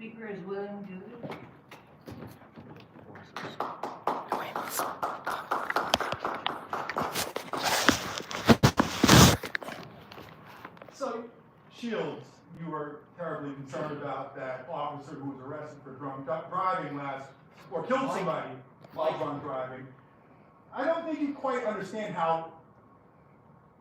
speaker is willing to do this? So, Shields, you were terribly concerned about that officer who was arrested for drunk driving or killed somebody while drunk driving. I don't think you quite understand how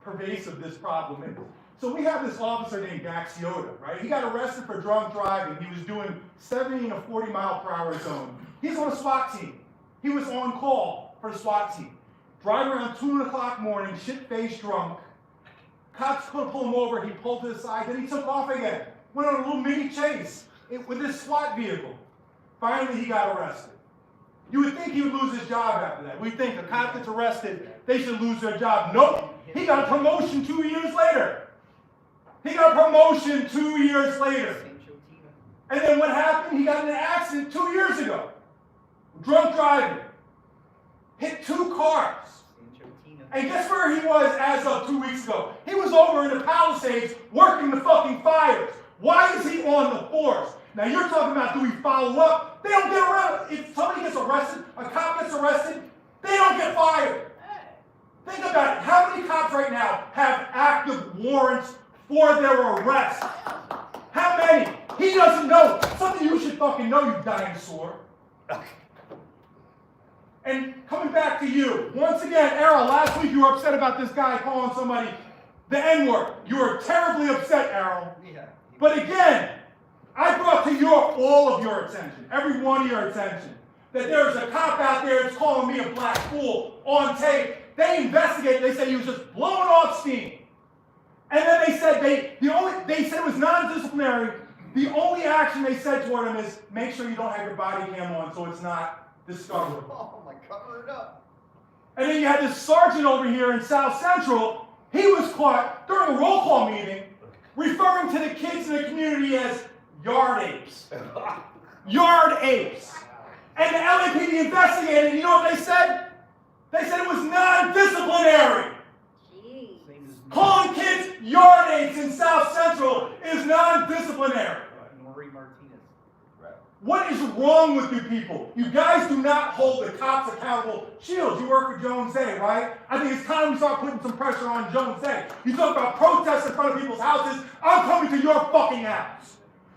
pervasive this problem is. So we have this officer named Gaxiota, right? He got arrested for drunk driving. He was doing 70 in a 40-mile-per-hour zone. He's on a SWAT team. He was on call for the SWAT team. Driving around 2 o'clock morning, shit-faced drunk. Cops couldn't pull him over. He pulled to the side. Then he took off again. Went on a little mini chase with his SWAT vehicle. Finally, he got arrested. You would think he would lose his job after that. We think a cop gets arrested, they should lose their job. Nope. He got a promotion 2 years later. He got a promotion 2 years later. And then what happened? He got in an accident 2 years ago. Drunk driving. Hit 2 cars. And guess where he was as of 2 weeks ago? He was over in the Palisades working the fucking fires. Why is he on the force? Now you're talking about, do we follow up? They don't get around. If somebody gets arrested, a cop gets arrested, they don't get fired. Think about it. How many cops right now have active warrants for their arrest? How many? He doesn't know. Something you should fucking know, you dinosaur. And coming back to you, once again, Errol, last week you were upset about this guy calling somebody the N-word. You were terribly upset, Errol. Yeah. But again, I brought to all of your attention, every one of your attention, that there's a cop out there that's calling me a black fool on tape. They investigated, they said he was just blowing off steam. And then they said they said it was non-disciplinary. The only action they said toward him is make sure you don't have your body cam on so it's not discovered. Oh my, cover it up. And then you had this sergeant over here in South Central. He was caught during a roll call meeting referring to the kids in the community as yard apes. Yard apes. And the LAPD investigated, you know what they said? They said it was non-disciplinary. Calling kids yard apes in South Central is non-disciplinary. What is wrong with you people? You guys do not hold the cops accountable. Shields, you work for Jones Day, right? I think it's time we start putting some pressure on Jones Day. You talk about protests in front of people's houses. I'm coming to your fucking house.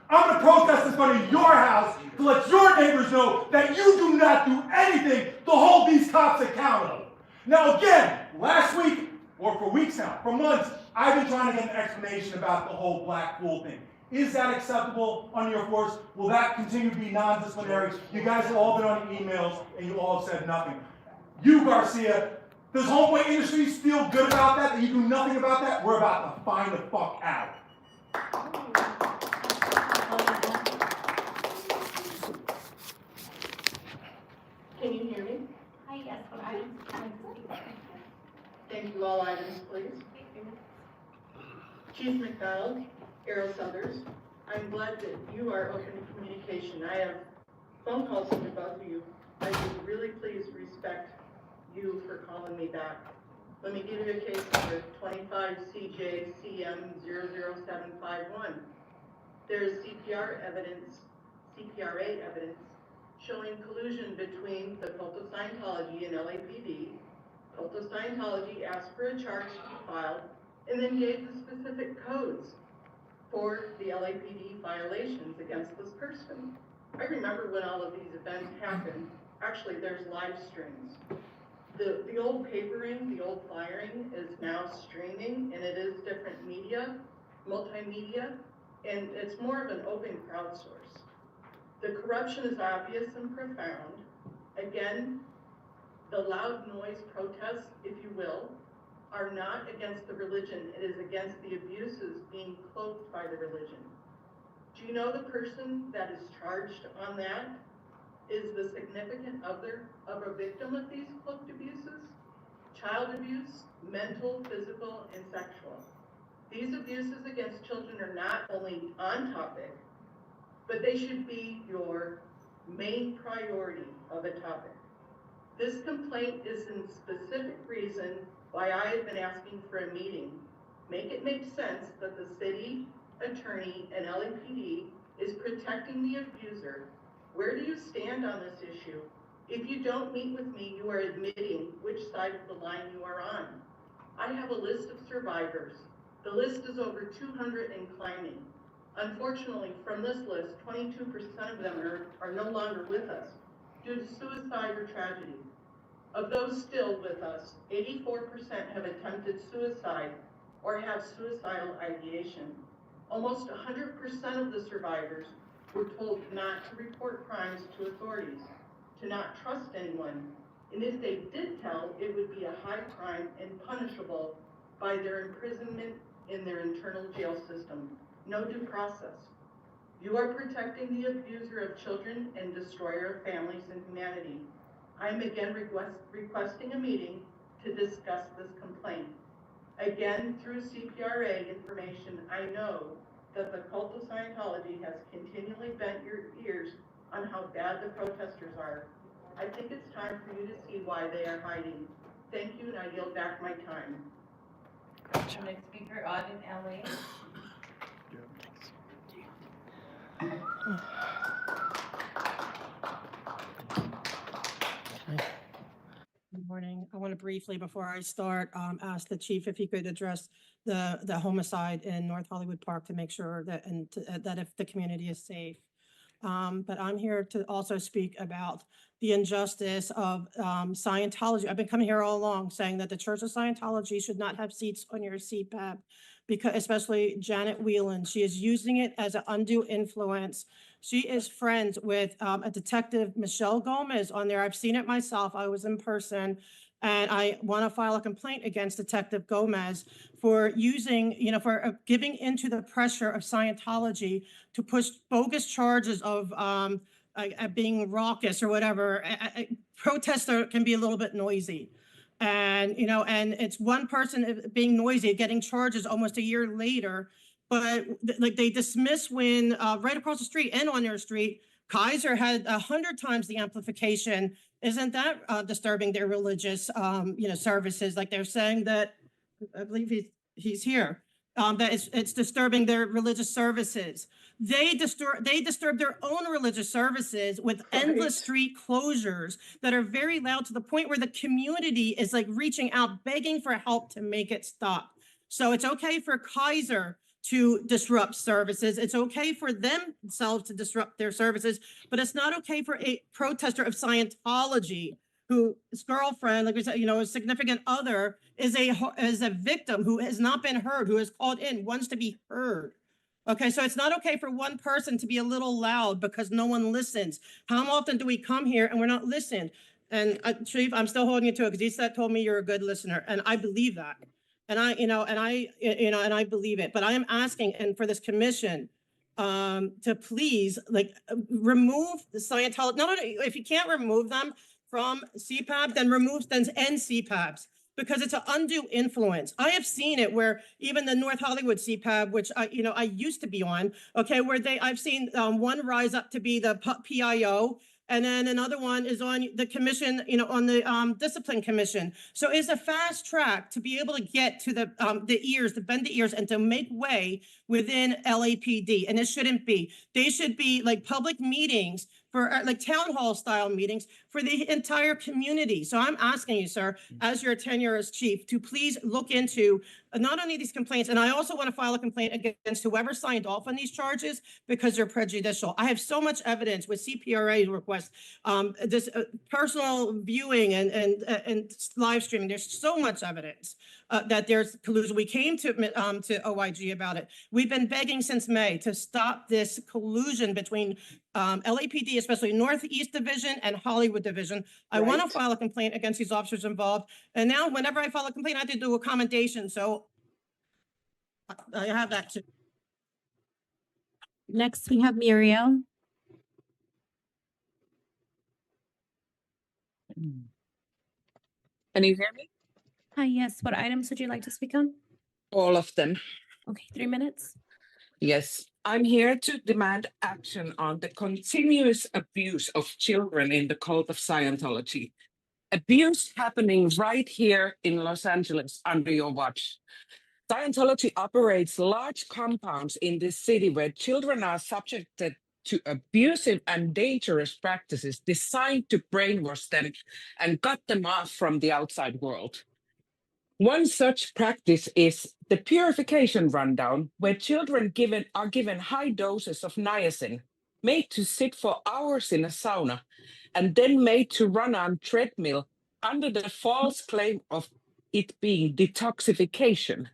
I'm going to protest in front of your house to let your neighbors know that you do not do anything to hold these cops accountable. Now again, last week, or for weeks now, for months, I've been trying to get an explanation about the whole black fool thing. Is that acceptable under your force? Will that continue to be non-disciplinary? You guys have all been on emails and you all have said nothing. You, Garcia, does Homeway Industries feel good about that you do nothing about that? We're about to find the fuck out. Can you hear me? Hi, yes, what items can I speak? Thank you. All items, please. Chief McDonald, Errol Suthers, I'm glad that you are open to communication. I have phone calls from both of you. I would really please respect you for calling me back. Let me give you a case number, 25 CJCM 00751. There is CPRA evidence showing collusion between the cult of Scientology and LAPD. Cult of Scientology asked for a charge to be filed and then gave the specific codes for the LAPD violations against this person. I remember when all of these events happened. Actually, there's live streams. The old papering, the old firing is now streaming, and it is different media, multimedia, and it's more of an open crowdsource. The corruption is obvious and profound. Again, the loud noise protests, if you will, are not against the religion. It is against the abuses being cloaked by the religion. Do you know the person that is charged on that is the significant other of a victim of these cloaked abuses? Child abuse, mental, physical, and sexual. These abuses against children are not only on topic, but they should be your main priority of a topic. This complaint is in specific reason why I have been asking for a meeting. Make it make sense that the city attorney and LAPD is protecting protecting the abuser. Where do you stand on this issue? If you don't meet with me, you are admitting which side of the line you are on. I have a list of survivors. The list is over 200 and climbing. Unfortunately, from this list, 22% of them are no longer with us due to suicide or tragedy. Of those still with us, 84% have attempted suicide or have suicidal ideation. Almost 100% of the survivors were told not to report crimes to authorities, to not trust anyone, and if they did tell, it would be a high crime and punishable by their imprisonment in their internal jail system. No due process. You are protecting the abuser of children and destroyer of families and humanity. I am again requesting a meeting to discuss this complaint. Again, through CPRA information, I know that the cult of Scientology has continually bent your ears on how bad the protesters are. I think it's time for you to see why they are hiding. Thank you, and I yield back my time. Next speaker, Auden LA. Good morning. I want to briefly, before I start, ask the chief if he could address the homicide in North Hollywood Park to make sure that, that if the community is safe. But I'm here to also speak about the injustice of Scientology. I've been coming here all along saying that the Church of Scientology should not have seats on your CPAP, because especially Janet Whelan, she is using it as an undue influence. She is friends with a detective, Michelle Gomez, on there. I've seen it myself. I was in person. And I want to file a complaint against Detective Gomez for using, for giving into the pressure of Scientology to push bogus charges of being raucous or whatever. Protester can be a little bit noisy. And, and it's one person being noisy, getting charges almost a year later. But like they dismiss when right across the street and on their street, Kaiser had 100 times the amplification. Isn't that disturbing their religious, services? Like they're saying that, I believe he's here, that it's disturbing their religious services. They disturb their own religious services with endless street closures that are very loud to the point where the community is like reaching out, begging for help to make it stop. So it's okay for Kaiser to disrupt services. It's okay for themselves to disrupt their services, but it's not okay for a protester of Scientology whose girlfriend, like we said, a significant other is a victim who has not been heard, who is called in, wants to be heard. Okay, so it's not okay for one person to be a little loud because no one listens. How often do we come here and we're not listened? And Chief, I'm still holding you to it because you told me you're a good listener, and I believe that. And I believe it, but I am asking, and for this commission, to please remove the Scientology. Not only, if you can't remove them from CPAP, then end CPAPs, because it's an undue influence. I have seen it where even the North Hollywood CPAP, which I used to be on, okay, where I've seen one rise up to be the PIO. And then another one is on the commission, on the discipline commission. So it's a fast track to be able to get to the ears, to bend the ears and to make way within LAPD. And it shouldn't be. They should be like public meetings for like town hall style meetings for the entire community. So I'm asking you, sir, as your tenure as chief, to please look into not only these complaints, and I also want to file a complaint against whoever signed off on these charges because they're prejudicial. I have so much evidence with CPRA requests, this personal viewing and live streaming. There's so much evidence that there's collusion. We came to OIG about it. We've been begging since May to stop this collusion between LAPD, especially Northeast Division and Hollywood Division. I want to file a complaint against these officers involved. And now whenever I file a complaint, I have to do a commendation. So I have that too. Next, we have Muriel. Can you hear me? Hi, yes. What items would you like to speak on? All of them. Okay, 3 minutes. Yes, I'm here to demand action on the continuous abuse of children in the cult of Scientology. Abuse happening right here in Los Angeles under your watch. Scientology operates large compounds in this city where children are subjected to abusive and dangerous practices designed to brainwash them and cut them off from the outside world. One such practice is the purification rundown, where children are given high doses of niacin, made to sit for hours in a sauna, and then made to run on treadmill under the false claim of it being detoxification.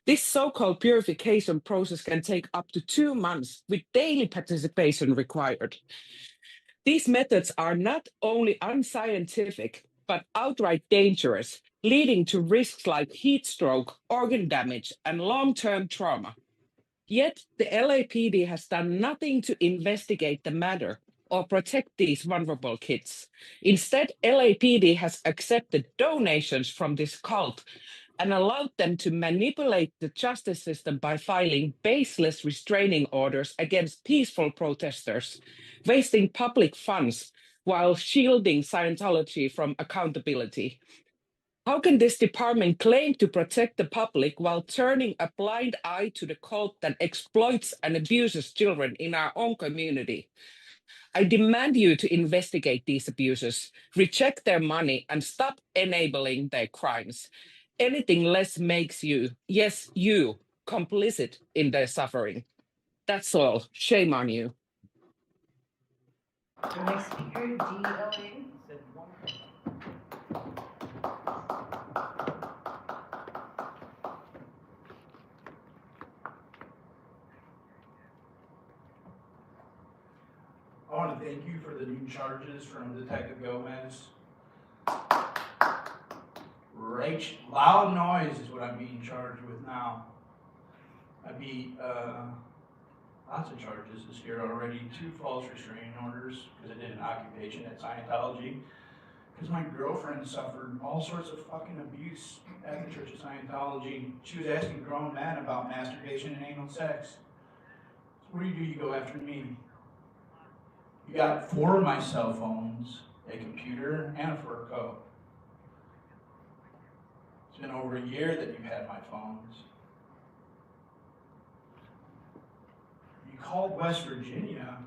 This so-called purification process can take up to 2 months with daily participation required. These methods are not only unscientific, but outright dangerous, leading to risks like heat stroke, organ damage, and long-term trauma. Yet the LAPD has done nothing to investigate the matter or protect these vulnerable kids. Instead, LAPD has accepted donations from this cult and allowed them to manipulate the justice system by filing baseless restraining orders against peaceful protesters, wasting public funds while shielding Scientology from accountability. How can this department claim to protect the public while turning a blind eye to the cult that exploits and abuses children in our own community? I demand you to investigate these abuses, reject their money, and stop enabling their crimes. Anything less makes you, yes, you, complicit in their suffering. That's all. Shame on you. The next speaker, DLA. I want to thank you for the new charges from Detective Gomez. Loud noise is what I'm being charged with now. I beat lots of charges this year already. 2 false restraining orders because I did an occupation at Scientology. Because my girlfriend suffered all sorts of fucking abuse at the Church of Scientology. She was asking grown men about masturbation and anal sex. So what do? You go after me. You got 4 of my cell phones, a computer, and a fur coat. It's been over a year that you've had my phones. You called West Virginia,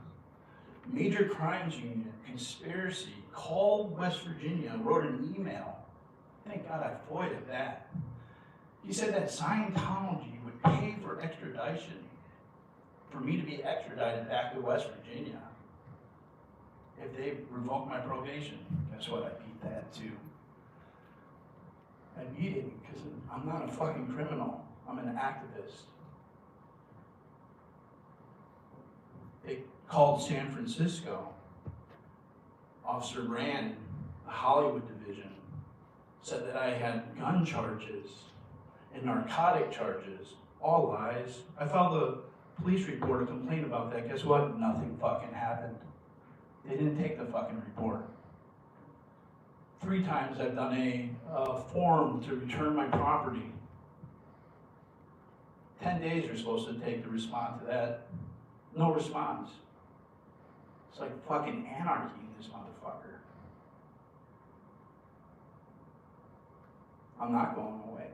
Major Crimes Unit, conspiracy, called West Virginia, wrote an email. Thank God I avoided that. He said that Scientology would pay for extradition, for me to be extradited back to West Virginia if they revoke my probation. Guess what? I beat that too. I beat it because I'm not a fucking criminal. I'm an activist. They called San Francisco. Officer Brand, the Hollywood division, said that I had gun charges and narcotic charges. All lies. I filed a police report, a complaint about that. Guess what? Nothing fucking happened. They didn't take the fucking report. 3 times I've done a form to return my property. 10 days you're supposed to take to respond to that. No response. It's like fucking anarchy in this motherfucker. I'm not going away.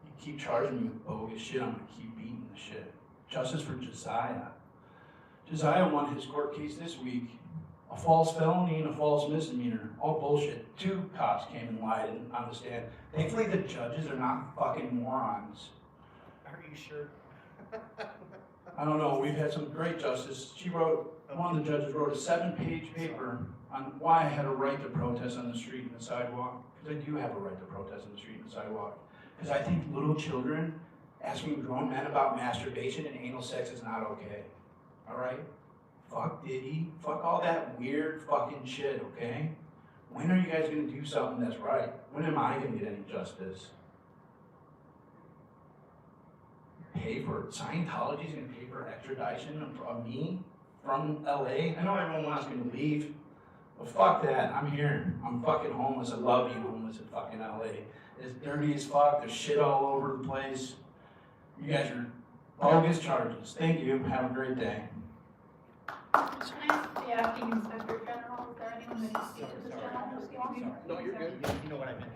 You keep charging me with bogus shit, I'm gonna keep beating the shit. Justice for Josiah. Josiah won his court case this week. A false felony and a false misdemeanor. All bullshit. 2 cops came and lied on the stand. Thankfully the judges are not fucking morons. Are you sure? I don't know, we've had some great justice. One of the judges wrote a 7-page paper on why I had a right to protest on the street and the sidewalk. Because I do have a right to protest on the street and the sidewalk. Because I think little children asking grown men about masturbation and anal sex is not okay. All right? Fuck Diddy. Fuck all that weird fucking shit, okay? When are you guys gonna do something that's right? When am I gonna get any justice? Pay for it. Scientology's gonna pay for extradition of me from LA? I know everyone wants me to leave, but fuck that. I'm here. I'm fucking homeless. I love being homeless in fucking LA. It's dirty as fuck. There's shit all over the place. You guys are bogus charges. Thank you. Have a great day. Can I ask the acting inspector general, is there anyone that can speak to this general? No, you're good. You know what I meant.